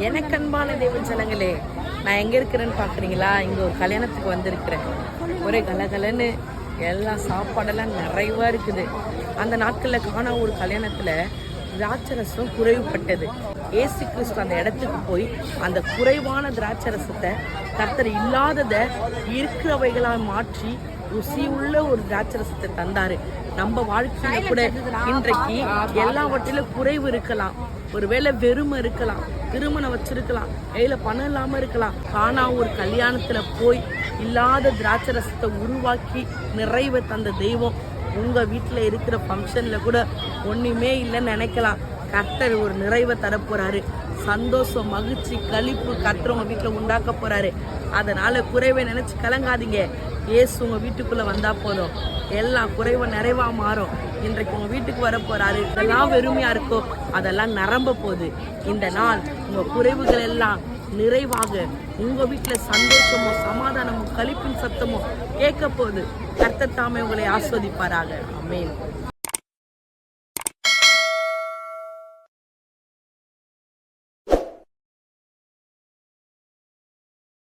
எனக்கு அன்பான தேவ ஜனங்களே, நான் எங்கே இருக்கிறேன்னு பார்க்குறீங்களா? இங்கே ஒரு கல்யாணத்துக்கு வந்திருக்கிறேன். ஒரே கலகலன்னு எல்லாம் சாப்பாடெல்லாம் நிறைவாக இருக்குது. அந்த நாட்களில் காணா ஒரு கல்யாணத்தில் திராட்சரசம் குறைவுபட்டது. ஏசு கிறிஸ்து அந்த இடத்துக்கு போய் அந்த குறைவான திராட்சரசத்தை கர்த்தர் இல்லாததை இருக்கிறவைகளாக மாற்றி ருசியுள்ள ஒரு திராட்சரசத்தை தந்தாரு. நம்ம வாழ்க்கையில கூட இன்றைக்கு எல்லாவற்றிலும் குறைவு இருக்கலாம், ஒருவேளை வெறுமை இருக்கலாம், திருமணம் வச்சிருக்கலாம், கையில பணம் இல்லாம இருக்கலாம். ஆனா ஒரு கல்யாணத்துல போய் இல்லாத திராட்சரசத்தை உருவாக்கி நிறைவை தந்த தெய்வம் உங்க வீட்டுல இருக்கிற ஃபங்க்ஷன்ல கூட ஒண்ணுமே இல்லைன்னு நினைக்கலாம். கர்த்தர் ஒரு நிறைவை தரப்போறாரு. சந்தோஷம், மகிழ்ச்சி, களிப்பு கர்த்தர் உங்க வீட்டுல உண்டாக்க போறாரு. அதனால குறைவை நினைச்சு கலங்காதீங்க. இயேசு உங்க வீட்டுக்குள்ள வந்தா போதும், எல்லாம் குறைவை நிறைவா மாறும். இன்றைக்கு உங்க வீட்டுக்கு வர போறாரு. இதெல்லாம் வெறுமையா இருக்கோ அதெல்லாம் நிரம்ப போகுது. இந்த நாள் உங்க குறைவுகள் எல்லாம் நிறைவாக உங்க வீட்டுல சந்தோஷமும் சமாதானமும் களிப்பின் சத்தமும் கேட்க போகுது. கர்த்தர் தாமே உங்களை ஆஸ்வதிப்பாராக. ஆமென்.